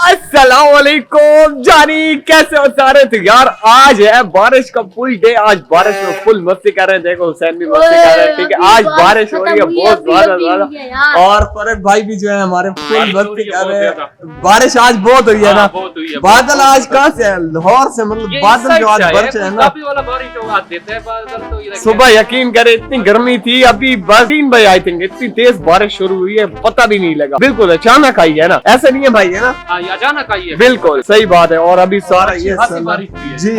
अस्सलामुअलैकुम जानी, कैसे हो सारे? तो यार आज है बारिश का फुल डे। आज बारिश में फुल मस्ती कर रहे हैं। देखो हुसैन भी मस्ती कर रहे हैं, ठीक है। आज बारिश हो रही है बहुत ज्यादा और फरक भाई भी जो है हमारे फुल मस्ती कर रहे हैं। बारिश आज बहुत हुई है ना, बादल आज कहाँ से है? लाहौर से, मतलब बादल जो आज बरसे है ना। सुबह यकीन करे इतनी गर्मी थी, अभी बस 3 बजे आई थिंक इतनी तेज बारिश शुरू हुई है, पता भी नहीं लगा। बिल्कुल अचानक आई है ना, ऐसा नहीं है भाई, है ना? अचानक आई है, बिल्कुल सही बात है। और अभी सारा ये बारिश हुई है, जी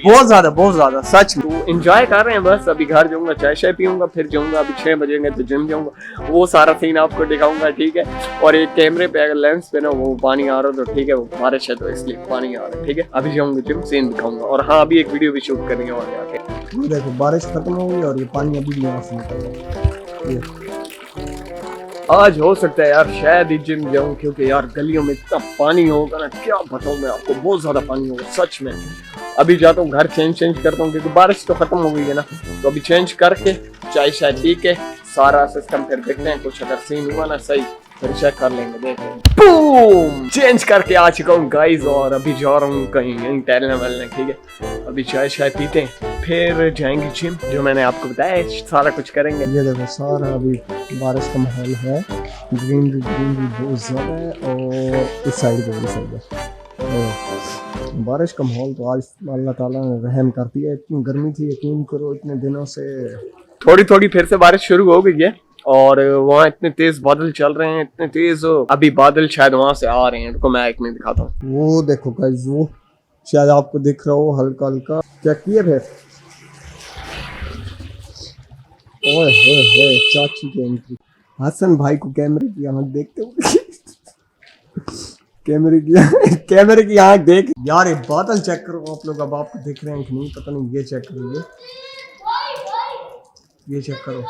बहुत ज्यादा सच में एंजॉय कर रहे हैं। बस अभी घर जाऊंगा, चाय शाय पीऊंगा, फिर जाऊंगा। अभी 6 बजेंगे तो जिम जाऊंगा, वो सारा सीन आपको दिखाऊंगा, ठीक है। और एक कैमरे पे अगर लेंस पे ना वो पानी आ रहा तो ठीक है, वो बारिश है तो इसलिए पानी आ रहा है, ठीक है। अभी जाऊंगा जिम, सीन दिखाऊंगा। और हाँ, अभी एक वीडियो भी शूट करनी है और आके। देखो बारिश खत्म हो गई और ये पानी अभी भी यहाँ से निकल रहा है। आज हो सकता है यार शायद ही जिम जाऊं, क्योंकि यार गलियों में इतना पानी होगा ना, क्या बताऊं मैं आपको, बहुत ज्यादा पानी होगा सच में। अभी जाता हूँ घर, चेंज करता हूँ क्योंकि बारिश तो खत्म हो गई है ना। तो अभी चेंज करके चाय शाय पी के सारा सिस्टम फिर देखते हैं। कुछ अगर सीन हुआ ना सही फिर चेक कर लेंगे, देख लेंगे। बूम, चेंज करके आ चुका हूँ गाइस और अभी जा रहा हूँ कहीं टहलने वहलने, ठीक है। अभी चाय शाय पीते हैं फिर जाएंगे जिम, जो मैंने आपको बताया सारा कुछ करेंगे। ये देखो सारा अभी बारिश का माहौल है, ग्रीनरी बहुत ज्यादा है। और इस साइड पे बारिश का माहौल तो आज अल्लाह ताला ने रहम कर दिया। इतनी गर्मी थी, यकीन करो इतने दिनों से थोड़ी फिर से बारिश शुरू हो गई है। और वहाँ इतने तेज बादल चल रहे हैं, इतने तेज अभी बादल शायद वहां से आ रहे हैं। तो मैं एक मिनट दिखाता हूँ। वो देखो गाइस, वो शायद आपको दिख रहा हो हल्का हल्का। क्या किए फिर? ओए चाची की एंट्री। हसन भाई को कैमरे की आंख देखते हो कैमरे की आंख देख यार। ये बादल चेक करो आप लोग, अब आपको दिख रहे हैं कि नहीं पता नहीं। ये चेक करो, ये चेक करो।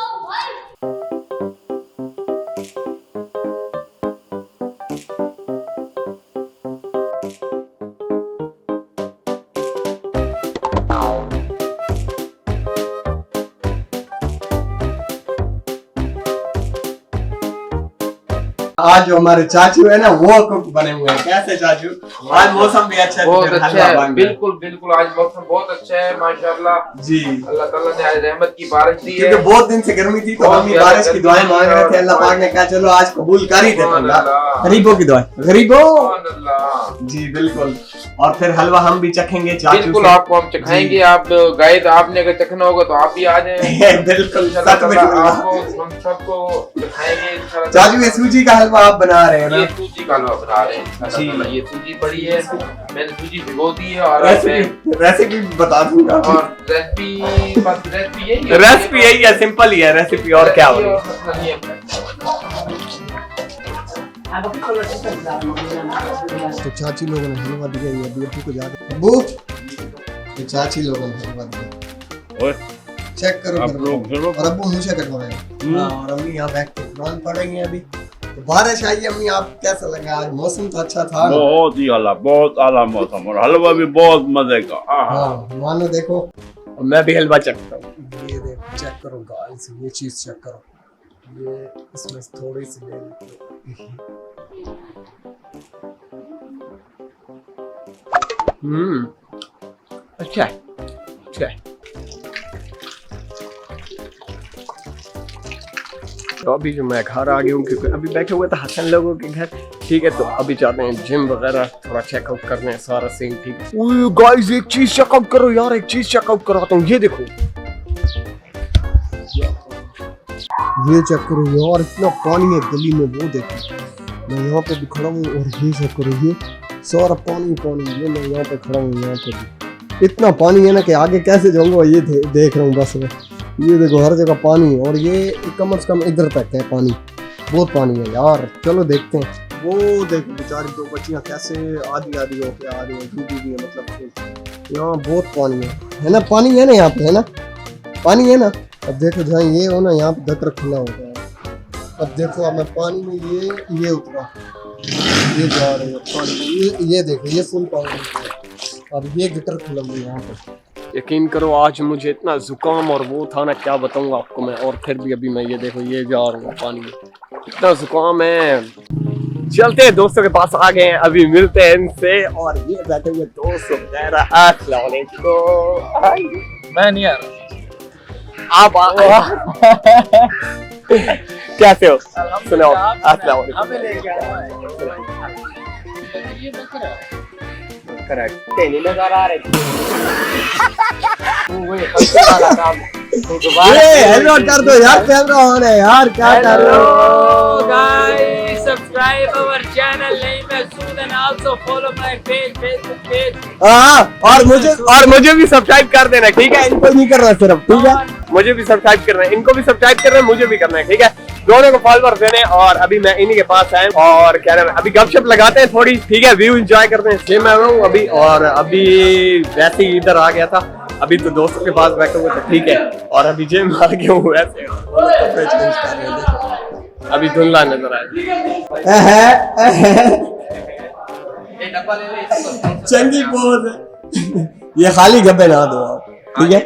आज जो हमारे चाचू है ना वो कुक बने हुए हैं। कैसे चाचू? आज मौसम भी अच्छा है, बहुत अच्छा है। बिल्कुल आज मौसम बहुत अच्छा है माशाल्लाह जी। अल्लाह ताला ने आज रहमत की बारिश दी है, क्योंकि बहुत दिन से गर्मी थी तो हम बारिश की दुआएं मांग रहे थे। अल्लाह पाक ने कहा चलो आज कबूल कर ही देता। गरीबों की दुआएं, गरीबों जी बिल्कुल। और फिर हलवा हम भी चखेंगे चाचू, बिल्कुल आपको हम चखाएंगे। आप गए तो आपने अगर चखना होगा तो आप भी आ जाए। बिल्कुल आपको हम सबको चखाएंगे चाचू। ये सूजी का हलवा आप बना रहे हैं ना? ये सूजी का हलवा बना रहे हैं जी। ये सूजी पड़ी है, मैंने सूजी भिगो दी है और रेसिपी बता दूंगा। और रेसिपी यही है, सिंपल ही है रेसिपी। और क्या होगी? तो चाची लोगों ने हलवा दिया है, अभी अब्बू को जाकर अब्बू तो चाची लोगों ने हलवा दिया। और चेक करो आप लोग। और अब्बू मुझे कटवाएंगे और अम्मी यहाँ बैठ के कुरान पढ़ेंगे। अभी तो बारिश आई अम्मी, आप कैसा लगा? आज मौसम तो अच्छा था, बहुत ही आला, बहुत आला मौसम और हलवा भी बहुत मजे का। हाँ मानो देखो, मैं भी हलवा चखता हूँ। ये देखो चेक करो गाइस, ये चीज चेक करो। ये इसमें थोड़ी सी ले अच्छा है। तो अभी जो मैं घर आ गया हूँ, क्योंकि अभी बैठे हुए थे हसन लोगों के घर, ठीक है। तो अभी जाते हैं जिम वगैरह, थोड़ा चेकआउट करने हैं सारा सीन, ठीक है। ओए गाइस एक चीज चेकआउट करो यार, एक चीज चेकआउट कराता हूँ। ये देखो, ये चेक करो यार, इतना पानी है गली में। वो देखो मैं यहाँ पे भी खड़ा हूँ और ये चेक करो, ये सारा पानी। ये मैं यहाँ पे खड़ा हूँ, यहाँ पे भी इतना पानी है ना कि आगे कैसे जाऊंगा। ये देख रहा हूँ बस में, ये देखो हर जगह पानी। और ये कम से कम इधर तक है पानी, बहुत पानी है यार। चलो देखते हैं। वो देखो बेचारी 2 बच्चियां कैसे आधी होके आ रही है, डूबी हुई है। मतलब यहाँ बहुत पानी है ना? पानी है ना यहाँ पे, है ना? पानी है ना? अब देखो जहाँ ये हो ना, यहाँ पे गटर खुला होता है। अब देखो अब मैं पानी में ये उतरा, ये जा रहे हैं पानी में, ये देखो ये फुल पानी में। अब ये गिटर खुला है यहाँ पर। यकीन करो आज मुझे इतना जुकाम और वो था ना, क्या बताऊंगा आपको मैं। और फिर भी अभी मैं ये देखो ये जा रहा हूँ पानी में, इतना जुकाम है। चलते हैं दोस्तों के पास आ गए हैं, अभी मिलते हैं इनसे। और ये बैठे हुए दोस्त वगैरह। अस्सलाम वालेकुम। मैं नहीं आ रहा। आप कैसे हो? सुनाओ। अस्सलाम वालेकुम। हेलो कर दो यार, कैमरा ऑन है यार, क्या कर रहे हो guys? Subscribe our channel name है Sood and also follow my page, Facebook page. हाँ, और मुझे भी सब्सक्राइब कर देना, ठीक है? इनको नहीं करना सिर्फ, ठीक है? मुझे भी सब्सक्राइब करना है, इनको भी सब्सक्राइब करना है, मुझे भी करना है, ठीक है? दोनों को फॉलोअर देने। और अभी मैं इन्हीं के पास आया और क्या नाम है, अभी गपशप लगाते हैं थोड़ी, ठीक है? व्यू एंजॉय करते हैं। सेम मैं हूँ अभी, और अभी वैसे ही इधर आ गया था, अभी तो दोस्तों के पास बैठे हुए थे, ठीक है? और अभी जिम आ गया हूँ वैसे। अभी धुंधला नजर आया। चंगी पोज है। ये खाली गप्पे ना दो आप, ठीक है?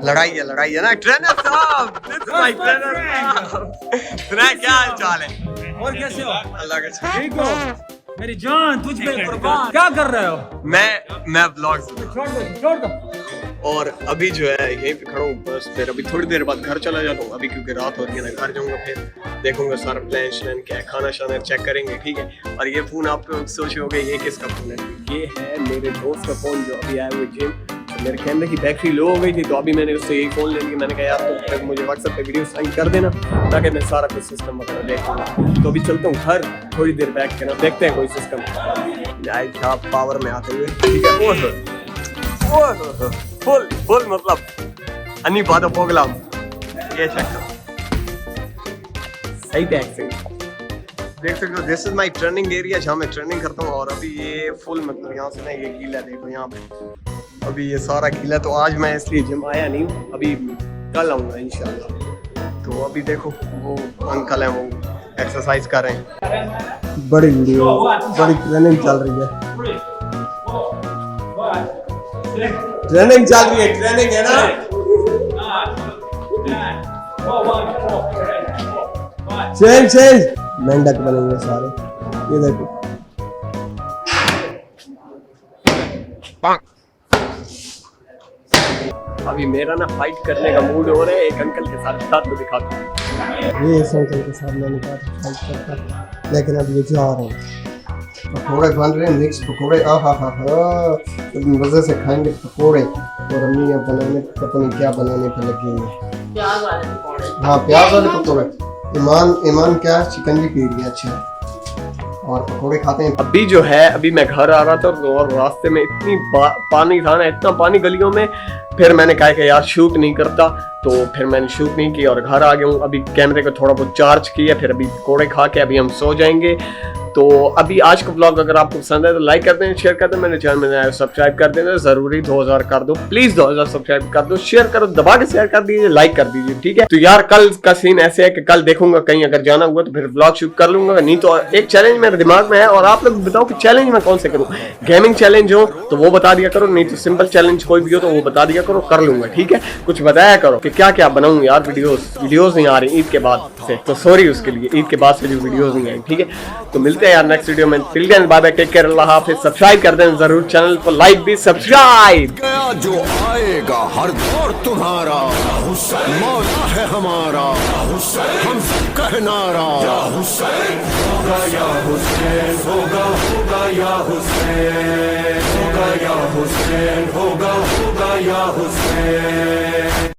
लड़ाई है ना। ट्रेनर साहब, ट्रेनर क्या हाल चाल है? और कैसे हो? अल्लाह का ठीक हो? मेरी जान तुझ पे कुर्बान। क्या कर रहे हो? मैं व्लॉग्स छोड़ दो। और अभी जो है यहीं पे खड़ा हूँ बस। फिर अभी थोड़ी देर बाद घर चला जाता हूँ, अभी क्योंकि रात हो रही है ना। घर जाऊंगा, फिर देखूंगा सारा प्लान श्लान क्या है, खाना शाना चेक करेंगे, ठीक है? और ये फोन आप लोग सोचोगे ये किसका फोन है? ये है मेरे दोस्त का फोन जो अभी आया हुआ जिम। मेरे कैमरे की बैटरी लो हो गई थी, तो अभी मैंने उससे यही फोन ले लिया। मैंने कहा यार तो फिर मुझे व्हाट्सएप पे वीडियो साइन कर देना, ताकि मैं सारा कुछ सिस्टम वगैरह देख लूँगा। तो अभी चलता हूँ घर, थोड़ी देर बैठ के ना देखते हैं कोई सिस्टम आप पावर में आते हुए, ठीक है? फुल मतलब अन्नी बात प्रोग्राम ये सही बैक से देख सकते हो। This is my training area जहाँ मैं ट्रेनिंग करता हूँ। और अभी ये फुल मतलब यहाँ से ना ये गीला देखो यहाँ पे, अभी ये सारा गीला। तो आज मैं इसलिए जिम आया नहीं हूँ, अभी कल आऊँगा इंशाल्लाह। तो अभी देखो वो अंकल हैं, वो एक्सरसाइज कर रहे हैं। बड़ी वीडियो, बड़ी ट्रेनिंग चल रही है। ट्रेनिंग चल रही है, ट्रेनिंग है ना? चेंज मेंढक बनेंगे सारे, ये देखो। अभी मेरा ना फाइट करने का मूड हो रहा है। एक अंकल के साथ तो दिखाता हूँ। ये इस अंकल के साथ मैंने कहा फाइट करता, लेकिन अब ये जा रहे हैं। पकौड़े बन रहे हैं, मिक्स पकौड़े। मजे से खाएंगे पकौड़े। और अम्मी अब बनाने पता नहीं क्या बनाने पे लगी है। प्याज वाले पकौड़े। हाँ, प्याज वाले पकौड़े। ईमान क्या शिकंजी पी रही है? अच्छा, और पकौड़े खाते हैं। अभी जो है अभी मैं घर आ रहा था और रास्ते में इतनी पानी था ना, इतना पानी गलियों में। फिर मैंने कहा कि यार शूट नहीं करता, तो फिर मैंने शूट नहीं की और घर आ गया हूँ। अभी कैमरे को थोड़ा बहुत चार्ज किया, फिर अभी पकौड़े खा के अभी हम सो जाएंगे। तो अभी आज का व्लॉग अगर आपको पसंद है तो लाइक कर दें, शेयर कर दें। मेरे चैनल में सब्सक्राइब कर देना जरूरी, 2000 कर दो प्लीज, 2000 सब्सक्राइब कर दो, शेयर करो, दबा के शेयर कर दीजिए, लाइक कर दीजिए, ठीक है? तो यार कल का सीन ऐसे है कि कल देखूंगा कहीं अगर जाना हुआ तो फिर व्लॉग शूट कर लूंगा, नहीं तो एक चैलेंज मेरे दिमाग में है। और आप लोग बताओ कि चैलेंज में कौन से करूँ? गेमिंग चैलेंज हो तो वो बता दिया करो, नहीं तो सिंपल चैलेंज कोई भी हो तो वो बता दिया करो, कर लूंगा, ठीक है? कुछ बताया करो कि क्या क्या बनाऊं यार। वीडियोस नहीं आ रही ईद के बाद से, तो सॉरी उसके लिए, ईद के बाद से जो वीडियोस नहीं आई, ठीक है? तो मिलते हैं यार नेक्स्ट वीडियो में। Till then bye bye, take care, अल्लाह हाफिज़। सब्सक्राइब कर दें जरूर, चैनल को लाइक भी, सब्सक्राइब। गया जो आएगा हर दौर तुम्हारा, मौला है हमारा, हम सब कहनारा। या हुसैन होगा या हुसैन होगा, होगा या हुसैन होगा, या हुसैन होगा, होगा या हुसैन।